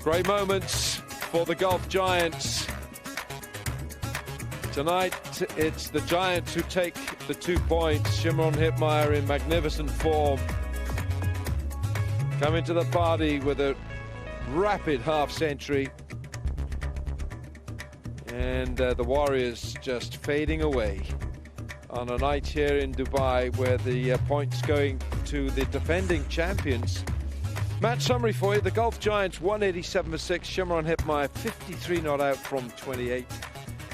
Great moments for the Gulf Giants. Tonight, it's the Giants who take the 2 points. Shimron Hetmyer in magnificent form. Coming to the party with a rapid half-century. And the Warriors just fading away on a night here in Dubai where the points going to the defending champions. Match summary for you. The Gulf Giants 187 for 6. Shimron Hetmyer 53 not out from 28.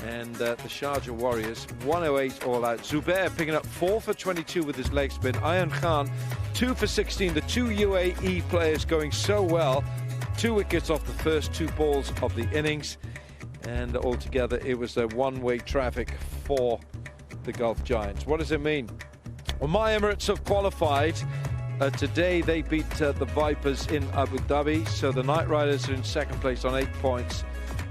And the Sharjah Warriors 108 all out. Zubair picking up 4 for 22 with his leg spin. Ayan Khan 2 for 16. The two UAE players going so well. 2 wickets off the first 2 balls of the innings. And altogether it was a one-way traffic for the Gulf Giants. What does it mean? Well, my Emirates have qualified. Today they beat the Vipers in Abu Dhabi. So the Knight Riders are in second place on 8 points.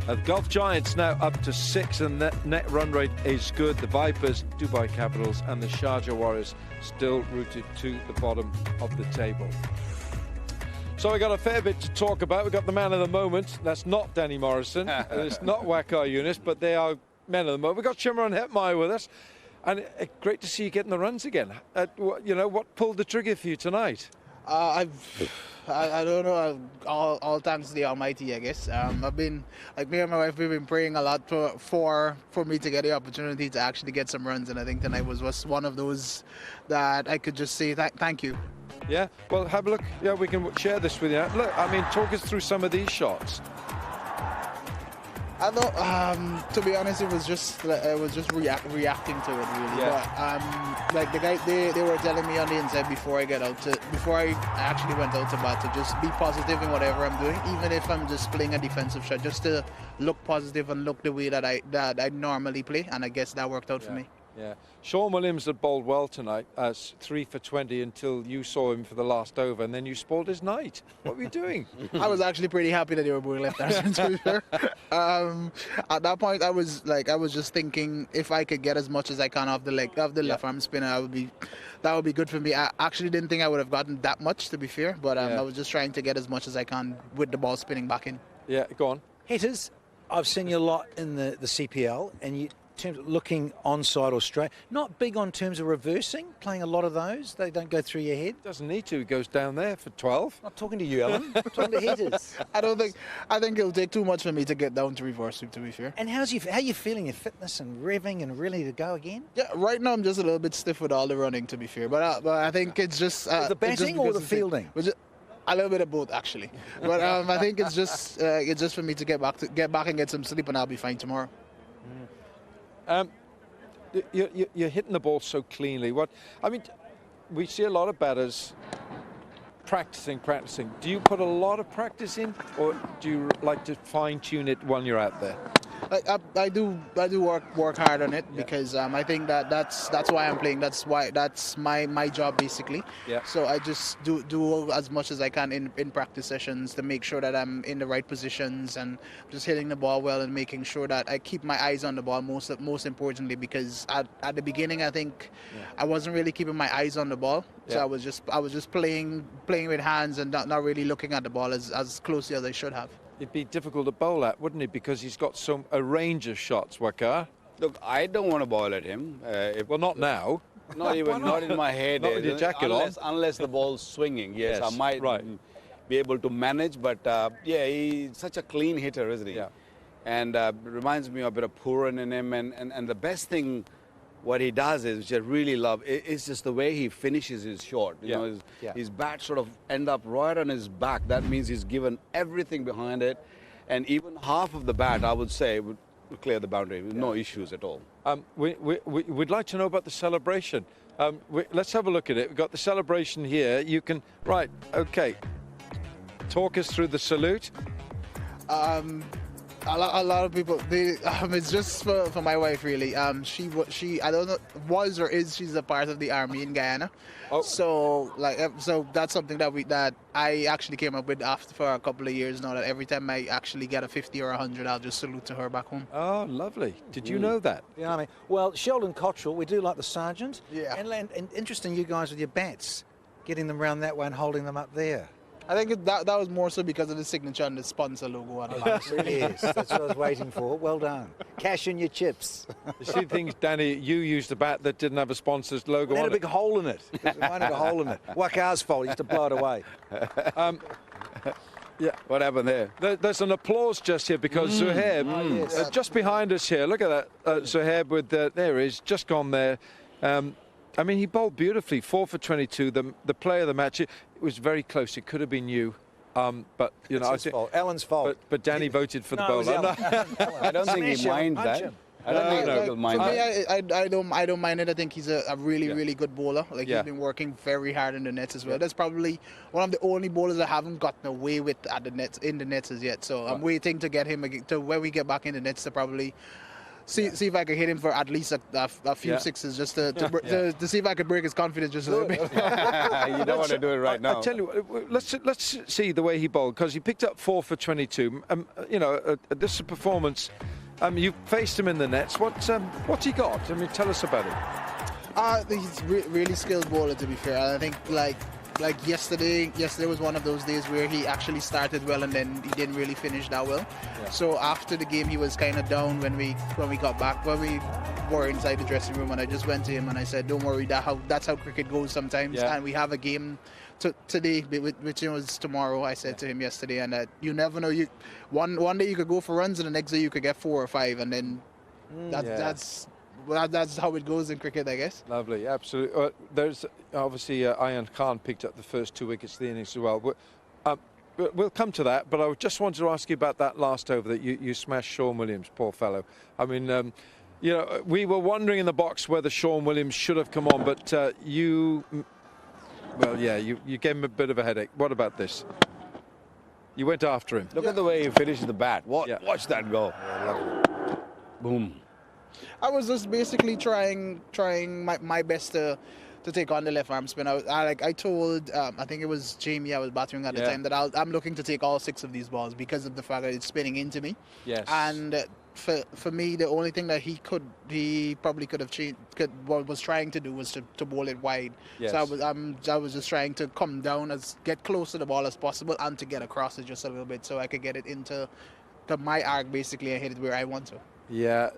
The Gulf Giants now up to 6 and net run rate is good. The Vipers, Dubai Capitals and the Sharjah Warriors still rooted to the bottom of the table. So we got a fair bit to talk about. We've got the man of the moment. That's not Danny Morrison. It's not Waqar Younis, but they are men of the moment. We've got Shimron Hetmyer with us. And great to see you getting the runs again. You know, what pulled the trigger for you tonight? I don't know. All thanks to the Almighty, I guess. I've been, like me and my wife, we've been praying a lot for me to get the opportunity to actually get some runs, and I think tonight was one of those that I could just say thank you. Yeah. Well, have a look. Yeah, we can share this with you. Look, I mean, talk us through some of these shots. I thought, to be honest, it was just reacting to it really. Yeah. But like the guy, they were telling me on the inside before I actually went out to bat to just be positive in whatever I'm doing, even if I'm just playing a defensive shot, just to look positive and look the way that I normally play, and I guess that worked out for me. Yeah, Sean Williams had bowled well tonight, 3 for 20 until you saw him for the last over, and then you spoiled his night. What were you doing? I was actually pretty happy that they were bowling left-handers, to be fair. At that point, I was just thinking if I could get as much as I can off the left arm spinner, that would be good for me. I actually didn't think I would have gotten that much, to be fair, but I was just trying to get as much as I can with the ball spinning back in. Yeah, go on. Hitters, I've seen you a lot in the CPL, and you. In terms of looking onside or straight, not big on terms of reversing, playing a lot of those. They don't go through your head. Doesn't need to. He goes down there for 12. Not talking to you, Alan. I'm talking to hitters. I think it'll take too much for me to get down to reverse, to be fair. And how you feeling? Your fitness and revving and ready to go again? Yeah, right now I'm just a little bit stiff with all the running, to be fair. But I think it's just the batting or the fielding. A little bit of both, actually. But I think it's just for me to get back and get some sleep, and I'll be fine tomorrow. You're hitting the ball so cleanly. We see a lot of batters practicing. Do you put a lot of practice in, or do you like to fine-tune it when you're out there? I do work hard on it because I think that's why I'm playing. That's my job basically. Yeah. So I just do as much as I can in practice sessions to make sure that I'm in the right positions and just hitting the ball well and making sure that I keep my eyes on the ball most importantly, because at the beginning I think I wasn't really keeping my eyes on the ball. So I was just playing with hands and not really looking at the ball as closely as I should have. It'd be difficult to bowl at, wouldn't it? Because he's got a range of shots, Waqar. Look, I don't want to bowl at him. Well, not now. Not in my head. Not with your jacket unless the ball's swinging. Yes, I might be able to manage. But he's such a clean hitter, isn't he? Yeah. And reminds me of a bit of Puran in him. And the best thing what he does is, which I really love, is just the way he finishes his shot. You know, his bat sort of end up right on his back. That means he's given everything behind it. And even half of the bat, I would say, would clear the boundary with no issues at all. We'd like to know about the celebration. Let's have a look at it. We've got the celebration here. You can... Right, OK. Talk us through the salute. A lot of people, it's just for my wife really. She I don't know, was or is, she's a part of the army in Guyana. Oh. So that's something that I actually came up with after for a couple of years now, that every time I actually get a 50 or 100, I'll just salute to her back home. Oh, lovely. Did you know that? The army. Well, Sheldon Cottrell, we do like the sergeant. Yeah. And interesting, you guys with your bats, getting them round that way and holding them up there. I think that was more so because of the signature and the sponsor logo on the back. Yes, that's what I was waiting for. Well done. Cash in your chips. You see things, Danny, you used a bat that didn't have a sponsor's logo It had on a big hole in it. Mine had a hole in it. Wakar's fault. He used to blow it away. Yeah. What happened there? There's an applause just here because Zuhair, yes. just behind us here, look at that. Zuhair with, there he is, just gone there. I mean, he bowled beautifully, 4 for 22, the player of the match. It was very close. It could have been you. But, you know, It's his fault. Alan's fault. But Danny voted for the No, it was bowler. Alan. I don't think he Smash him, minds punch that. him. I don't think No. he'll mind For that. me, I don't mind it. I think he's a really good bowler. Like Yeah. he's been working very hard in the nets as well. That's probably one of the only bowlers I haven't gotten away with at the nets in the nets as yet. So I'm waiting to get him to when we get back in the nets to probably see if I can hit him for at least a few Yeah. sixes just to see if I could break his confidence just a little bit. You don't want to do it right now. I tell you what, let's see the way he bowled because he picked up 4 for 22. You know, this is a performance. You faced him in the nets. What's he got? I mean, tell us about it. He's really skilled bowler, to be fair. I think like yesterday was one of those days where he actually started well and then he didn't really finish that well. Yeah. So after the game, he was kind of down when we got back, when we were inside the dressing room, and I just went to him and I said, "Don't worry, that's how cricket goes sometimes." Yeah. And we have a game today, which was tomorrow. I said to him yesterday, and that you never know. One day you could go for runs, and the next day you could get 4 or 5, and then that's how it goes in cricket, I guess. Lovely, absolutely. There's obviously Ayan Khan picked up the first 2 wickets of the innings as well. We'll come to that, but I just wanted to ask you about that last over that you smashed Sean Williams, poor fellow. I mean, you know, we were wondering in the box whether Sean Williams should have come on, but you gave him a bit of a headache. What about this? You went after him. Look at the way he finished the bat. Yeah. Watch that go. Boom. I was just basically trying my best to take on the left arm spin. I told I think it was Jamie I was battering at the time that I'm looking to take all 6 of these balls because of the fact that it's spinning into me. Yes. And for me, the only thing that he probably could have changed, was trying to do was to bowl it wide. Yes. So I was just trying to come down, get close to the ball as possible, and to get across it just a little bit so I could get it into my arc basically and hit it where I want to. Yeah,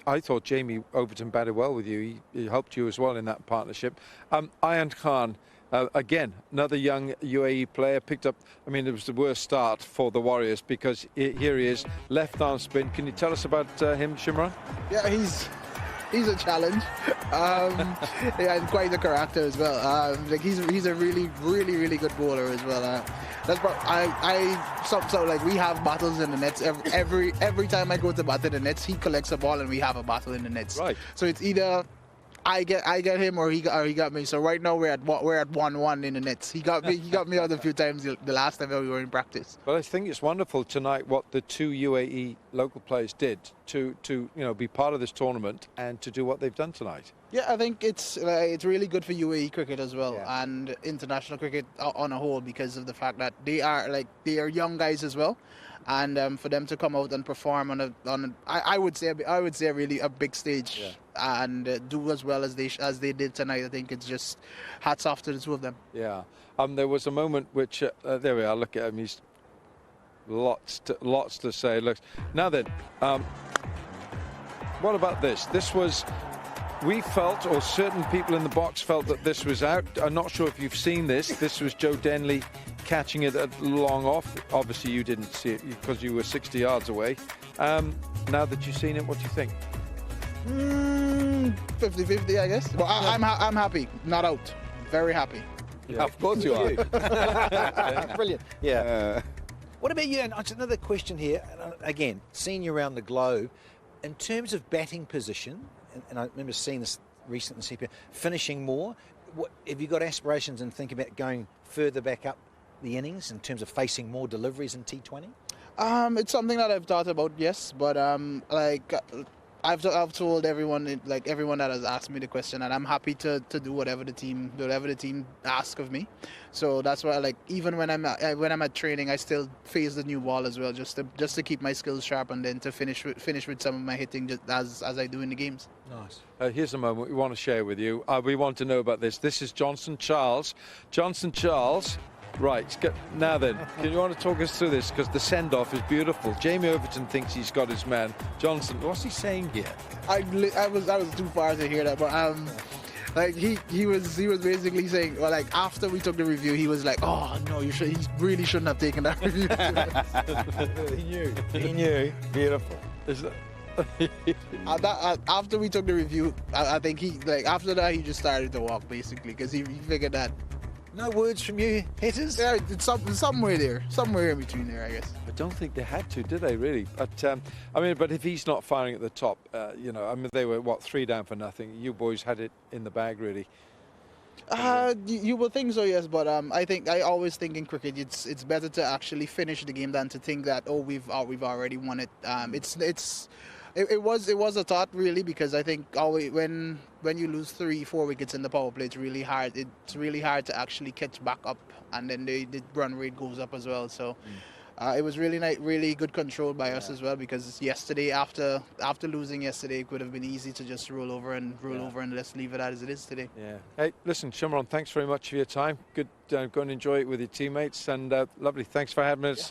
I thought Jamie Overton batted well with you. He helped you as well in that partnership. Ayan Khan, again, another young UAE player, picked up, I mean, it was the worst start for the Warriors because here he is, left arm spin. Can you tell us about him, Shimran? Yeah, he's a challenge, and quite a character as well. He's a really good bowler as well. So like we have battles in the nets every time I go to bat in the nets, he collects a ball and we have a battle in the nets. Right. So it's either I get him or he got me. So right now we're at 1-1 in the nets. He got me out a few times the last time we were in practice. But I think it's wonderful tonight what the 2 UAE local players did to be part of this tournament and to do what they've done tonight. Yeah, I think it's really good for UAE cricket as well and international cricket on a whole because of the fact that they are young guys as well, and for them to come out and perform on I would say really a big stage and do as well as they did tonight. I think it's just hats off to the 2 of them. Yeah. There was a moment which there we are. Look at him. He's lots to say. Look now then. What about this? This was. We felt, or certain people in the box felt, that this was out. I'm not sure if you've seen this. This was Joe Denley catching it at long off. Obviously, you didn't see it because you were 60 yards away. Now that you've seen it, what do you think? 50-50, I guess. But I'm happy. Not out. Very happy. Yeah. Of course you are. Brilliant. Yeah. What about you? And another question here. Again, seeing you around the globe, in terms of batting position, and I remember seeing this recently in CPL, finishing more. Have you got aspirations and think about going further back up the innings in terms of facing more deliveries in T20? It's something that I've thought about, yes, but I've told everyone, everyone that has asked me the question, and I'm happy to do whatever the team asks of me. So that's why, even when I'm at training, I still face the new ball as well, just to keep my skills sharp, and then to finish with some of my hitting just as I do in the games. Nice. Here's a moment we want to share with you. We want to know about this. This is Johnson Charles. Johnson Charles Right, now then, can you want to talk us through this? Because the send-off is beautiful. Jamie Overton thinks he's got his man. Johnson, what's he saying here? I was too far to hear that, but like he was basically saying, well, like after we took the review, he was like, oh no, he really shouldn't have taken that review. He knew. Beautiful. After we took the review, I think after that he just started to walk basically because he figured that. No words from you, hitters? Yeah, it's somewhere there, somewhere in between there, I guess. I don't think they had to, did they, really? But, I mean, but if he's not firing at the top, you know, I mean, they were, 3 down for nothing. You boys had it in the bag, really. You would think so, yes, but I always think in cricket it's better to actually finish the game than to think that we've already won it. It was a thought really, because I think always when you lose 3-4 wickets in the power play, it's really hard. It's really hard to actually catch back up, and then the run rate goes up as well. So. It was really good control by us as well, because yesterday, after losing yesterday, it could have been easy to just roll over and let's leave it as it is today. Yeah. Hey, listen, Shimron, thanks very much for your time. Good, go and enjoy it with your teammates, and lovely. Thanks for having us.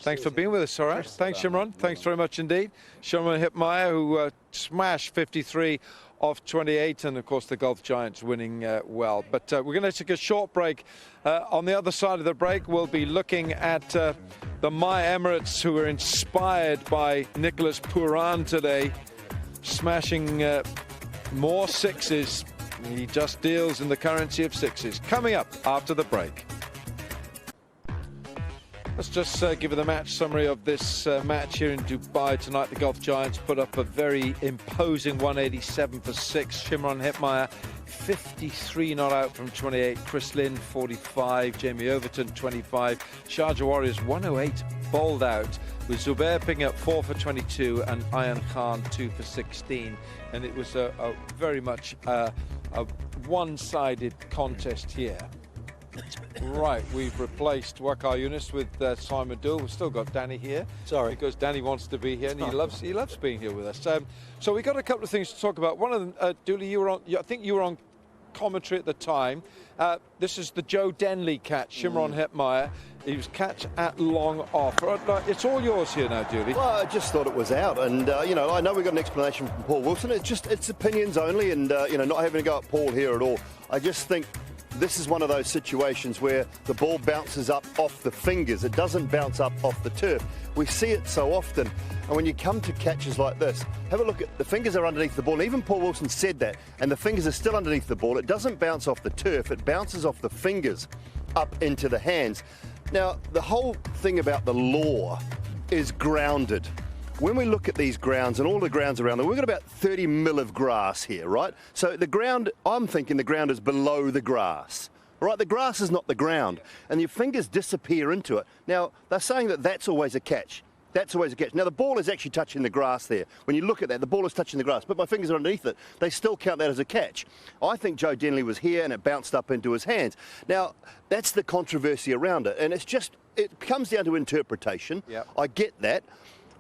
Thanks for being with us. All right. Thanks, Shimron. Thanks very much indeed. Shimron Hipmeyer, who smashed 53 off 28, and of course the Gulf Giants winning well. But we're going to take a short break. On the other side of the break, we'll be looking at the My Emirates, who were inspired by Nicholas Pooran today, smashing more sixes. He just deals in the currency of sixes. Coming up after the break. Let's just give you the match summary of this match here in Dubai tonight. The Gulf Giants put up a very imposing 187 for 6. Shimron Hipmeyer, 53 not out from 28. Chris Lynn, 45. Jamie Overton, 25. Sharjah Warriors, 108 bowled out, with Zubair picking up 4 for 22 and Ayan Khan 2 for 16. And it was a very much a one-sided contest here. Right, we've replaced Waqar Yunus with Simon Dool. We've still got Danny here. Sorry, because Danny wants to be here and he loves being here with us. So we got a couple of things to talk about. One of them, Dooley, I think you were on commentary at the time. This is the Joe Denley catch, Shimron Hipmeyer. He was catch at long off. It's all yours here now, Dooley. Well, I just thought it was out, and you know, I know we got an explanation from Paul Wilson. It's opinions only, and you know, not having to go at Paul here at all. I just think this is one of those situations where the ball bounces up off the fingers. It doesn't bounce up off the turf. We see it so often. And when you come to catches like this, have a look at the fingers are underneath the ball. And even Paul Wilson said that. And the fingers are still underneath the ball. It doesn't bounce off the turf. It bounces off the fingers up into the hands. Now, the whole thing about the law is grounded. When we look at these grounds and all the grounds around them, we've got about 30 mil of grass here, right? So the ground, I'm thinking the ground is below the grass, right? The grass is not the ground, and your fingers disappear into it. Now, they're saying that that's always a catch. That's always a catch. Now, the ball is actually touching the grass there. When you look at that, the ball is touching the grass, but my fingers are underneath it. They still count that as a catch. I think Joe Denley was here and it bounced up into his hands. Now, that's the controversy around it, and it comes down to interpretation. Yep. I get that.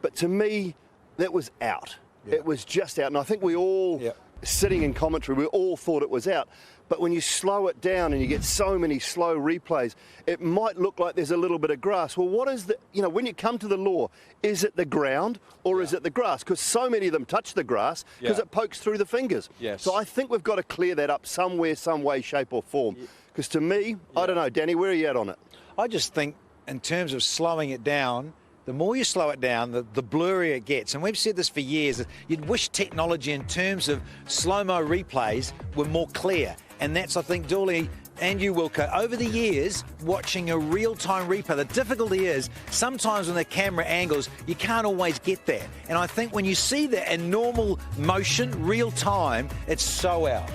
But to me, that was out. Yeah. It was just out. And I think we all, sitting in commentary, we all thought it was out. But when you slow it down and you get so many slow replays, it might look like there's a little bit of grass. Well, what is the, you know, when you come to the law, is it the ground or is it the grass? Because so many of them touch the grass because it pokes through the fingers. Yes. So I think we've got to clear that up somewhere, some way, shape or form. Because to me, I don't know, Danny, where are you at on it? I just think in terms of slowing it down, the more you slow it down, the blurrier it gets. And we've said this for years. You'd wish technology in terms of slow-mo replays were more clear. And that's, I think, Dooley and you, Wilco, over the years, watching a real-time replay, the difficulty is sometimes when the camera angles, you can't always get there. And I think when you see that in normal motion, real-time, it's so out.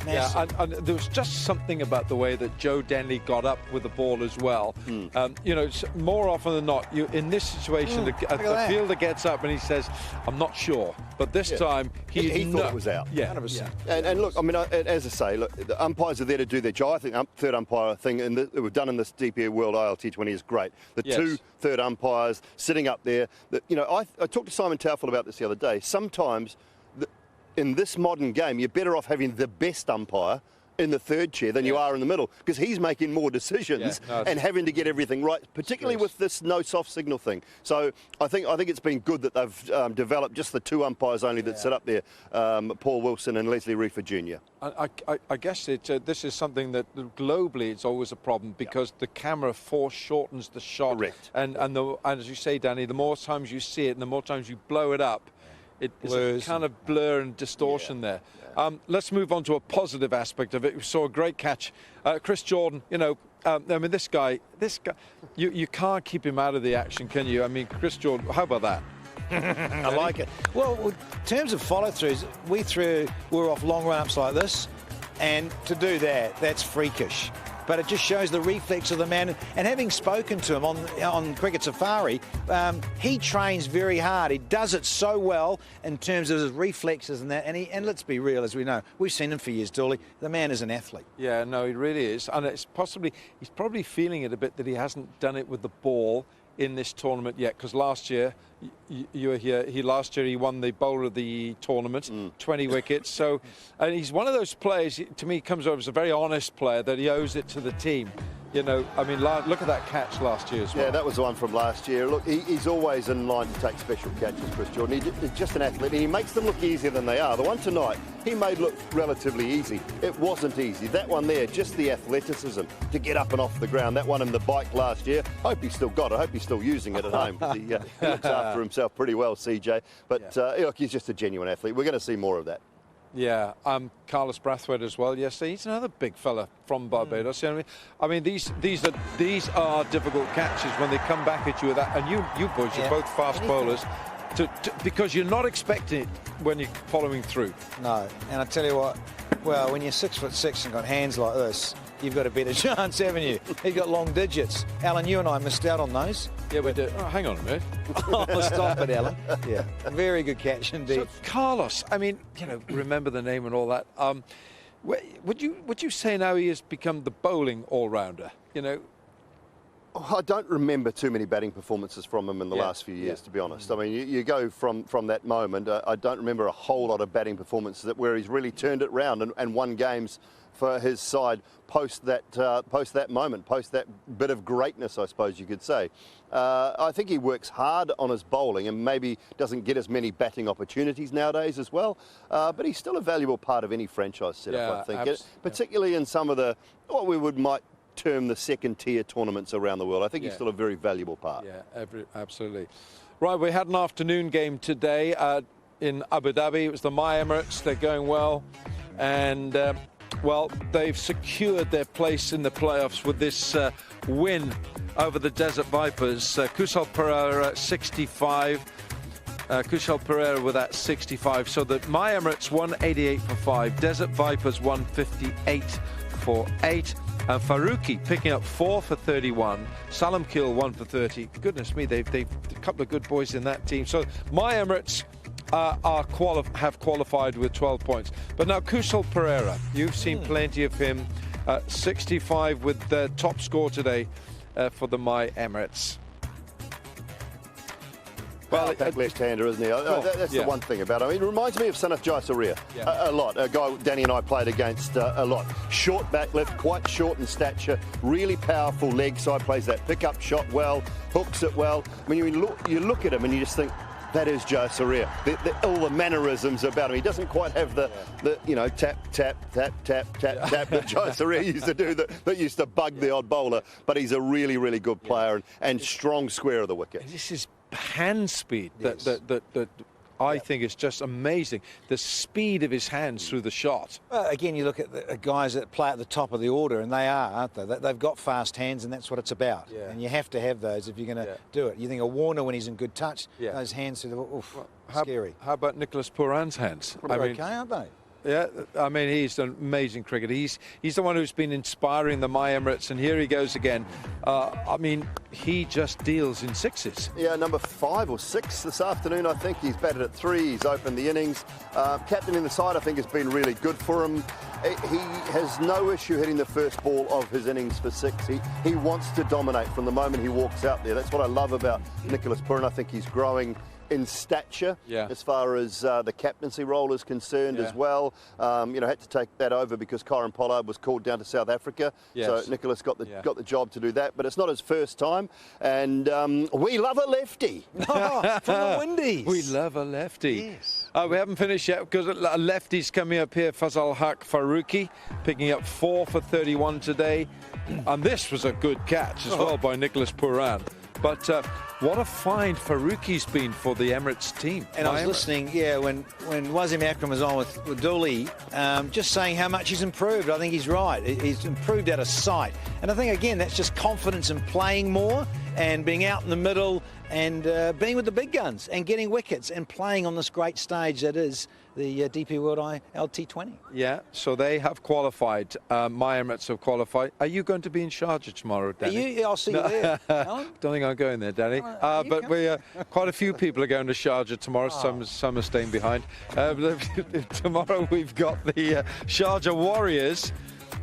Yeah, and there was just something about the way that Joe Denley got up with the ball as well. You know, more often than not, in this situation, the fielder gets up and he says, I'm not sure. But this time, he thought it was out. Yeah. 100%. And look, I mean, as I say, look, the umpires are there to do their job. I think third umpire thing that we've done in this DP World T20 is great. The two third umpires sitting up there. You know, I talked to Simon Taufel about this the other day. Sometimes in this modern game, you're better off having the best umpire in the third chair than you are in the middle, because he's making more decisions and having to get everything right, particularly with this no soft signal thing. So I think it's been good that they've developed just the 2 umpires only that sit up there, Paul Wilson and Leslie Reefer Jr. I guess this is something that globally it's always a problem, because the camera foreshortens the shot. Correct. And as you say, Danny, the more times you see it and the more times you blow it up, it's a kind of blur and distortion there. Let's move on to a positive aspect of it. We saw a great catch. Chris Jordan, you know, I mean, this guy, you can't keep him out of the action, can you? I mean, Chris Jordan, how about that? I like it. Well, in terms of follow-throughs, we're off long run-ups like this, and to do that, that's freakish. But it just shows the reflex of the man. And having spoken to him on Cricket Safari, he trains very hard. He does it so well in terms of his reflexes and that. And let's be real, as we know, we've seen him for years, Dooley. The man is an athlete. Yeah, no, he really is. And he's probably feeling it a bit that he hasn't done it with the ball in this tournament yet, because last year you were here. Last year he won the bowler of the tournament, 20 wickets. So, and he's one of those players. To me, comes over as a very honest player, that he owes it to the team. You know, I mean, look at that catch last year as well. Yeah, that was the one from last year. Look, he's always in line to take special catches, Chris Jordan. He's just an athlete, and he makes them look easier than they are. The one tonight, he made look relatively easy. It wasn't easy. That one there, just the athleticism to get up and off the ground. That one in the bike last year, hope he's still got it. Hope he's still using it at home. He looks after himself pretty well, CJ. But look, he's just a genuine athlete. We're going to see more of that. Yeah, Carlos Brathwaite as well. Yes, he's another big fella from Barbados. I mean, these are difficult catches when they come back at you with that. And you boys, you're both fast bowlers, because you're not expecting it when you're following through. No, and I tell you what, well, when you're 6'6" and got hands like this, you've got a better chance, haven't you? He's got long digits. Alan, you and I missed out on those. Yeah, we did. Oh, hang on a minute. Oh, stop it, Alan. Yeah, very good catch indeed. So, Carlos, I mean, you know, remember the name and all that. Would you say now he has become the bowling all-rounder? You know. Oh, I don't remember too many batting performances from him in the last few years, to be honest. I mean, you go from that moment. I don't remember a whole lot of batting performances where he's really turned it round and won games for his side post that moment, post that bit of greatness, I suppose you could say. I think he works hard on his bowling and maybe doesn't get as many batting opportunities nowadays as well. But he's still a valuable part of any franchise setup, I think, particularly in some of what we might term the second-tier tournaments around the world. I think he's still a very valuable part. Yeah, absolutely. Right, we had an afternoon game today in Abu Dhabi. It was the My Emirates. They're going well. And, well, they've secured their place in the playoffs with this win over the Desert Vipers. Kusal Pereira, 65. Kushal Pereira with that 65. So the My Emirates won 88 for 5. Desert Vipers won 58 for 8. And Faruqi picking up 4 for 31. Salam Kill 1 for 30. Goodness me, they've a couple of good boys in that team. So My Emirates have qualified with 12 points. But now Kusal Pereira, you've seen plenty of him. 65 with the top score today for the My Emirates. Well, that left-hander, isn't he? That's the one thing about him. It reminds me of Sanath Jayasuriya a lot. A guy Danny and I played against a lot. Short back left, quite short in stature, really powerful leg side, plays that pickup shot well, hooks it well. When you look at him and you just think, that is Jayasuriya. All the mannerisms about him. He doesn't quite have the tap, tap, tap, tap, tap, tap that Jayasuriya used to do that used to bug the odd bowler. But he's a really, really good player and strong square of the wicket. This is hand speed that I think is just amazing. The speed of his hands through the shot. Well, again, you look at the guys that play at the top of the order, and they are, aren't they? They've got fast hands, and that's what it's about. Yeah. And you have to have those if you're going to do it. You think of Warner when he's in good touch, those hands through the scary. How about Nicholas Pooran's hands? Okay, aren't they? Yeah, I mean, he's an amazing cricketer. He's the one who's been inspiring the My Emirates, and here he goes again. I mean, he just deals in sixes. Yeah, number 5 or 6 this afternoon, I think. He's batted at 3. He's opened the innings. Captain in the side, I think, has been really good for him. He has no issue hitting the first ball of his innings for 6. He wants to dominate from the moment he walks out there. That's what I love about Nicholas Pooran. I think he's growing in stature as far as the captaincy role is concerned as well. Had to take that over because Kyron Pollard was called down to South Africa. So Nicholas got the job to do that. But it's not his first time. And we love a lefty. From the Windies. We love a lefty. Yes. We haven't finished yet because a lefty's coming up here, Fazal Haq Faruqi, picking up 4 for 31 today. And this was a good catch as well by Nicholas Pooran. But what a find Faruqi's been for the Emirates team. And I was listening, when Wasim Akram was on with Dooley, just saying how much he's improved. I think he's right. He's improved out of sight. And I think, again, that's just confidence in playing more and being out in the middle and being with the big guns and getting wickets and playing on this great stage that is the DP World T20. Yeah, so they have qualified. My Emirates have qualified. Are you going to be in Sharjah tomorrow, Danny? I'll see you there. Don't think I'm going there, Danny. But we quite a few people are going to Sharjah tomorrow. Some are staying behind. Tomorrow we've got the Sharjah Warriors.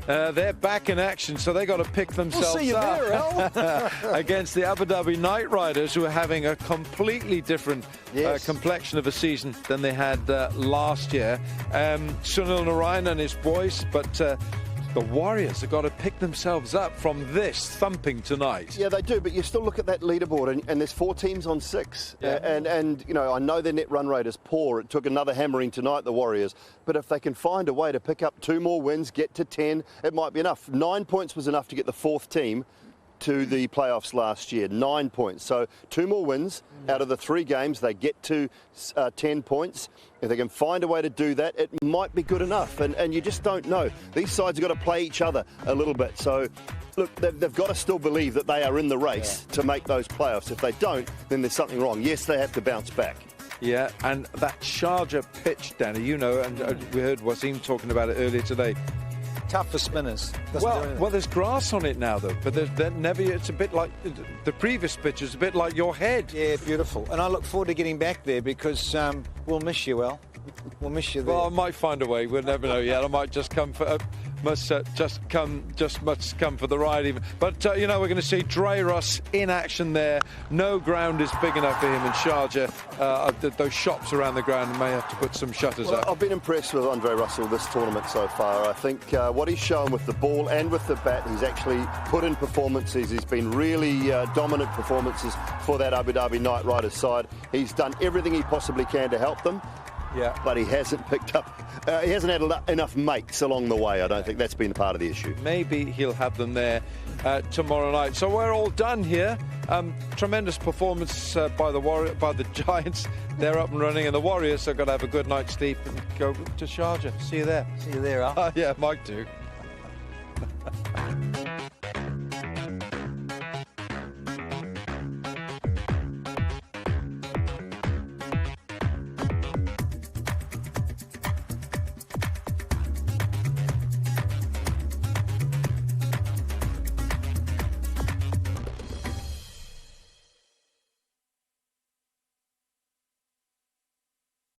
They're back in action, so they got to pick themselves we'll see you up there, against the Abu Dhabi Knight Riders, who are having a completely different complexion of a season than they had last year. Sunil Narayan and his boys, but the Warriors have got to pick themselves up from this thumping tonight. Yeah, they do, but you still look at that leaderboard and there's 4 teams on 6. And I know their net run rate is poor. It took another hammering tonight, the Warriors. But if they can find a way to pick up 2 more wins, get to 10, it might be enough. 9 points was enough to get the 4th team to the playoffs last year. 9 points. So 2 more wins out of the 3 games, they get to 10 points. If they can find a way to do that, it might be good enough. And you just don't know. These sides have got to play each other a little bit. So, look, they've got to still believe that they are in the race to make those playoffs. If they don't, then there's something wrong. Yes, they have to bounce back. Yeah, and that Sharjah pitch, Danny, and we heard Wasim talking about it earlier today. Tough for spinners. Well, there's grass on it now, though. But it's a bit like the previous pitch is a bit like your head. Yeah, beautiful. And I look forward to getting back there because we'll miss you, Al. We'll miss you there. Well, I might find a way. We'll never know yet. I might just come for must come for the ride even. But we're going to see Dre Russ in action there. No ground is big enough for him in Sharjah. Those shops around the ground may have to put some shutters up. I've been impressed with Andre Russell this tournament so far. I think what he's shown with the ball and with the bat, he's actually put in performances. He's been really dominant performances for that Abu Dhabi Knight Riders side. He's done everything he possibly can to help them. Yeah, but he hasn't picked up. He hasn't had enough mates along the way. I don't think that's been part of the issue. Maybe he'll have them there tomorrow night. So we're all done here. Tremendous performance by the Giants. They're up and running, and the Warriors are going to have a good night's sleep and go to Sharjah. See you there. See you there, Al. Yeah, Mike too.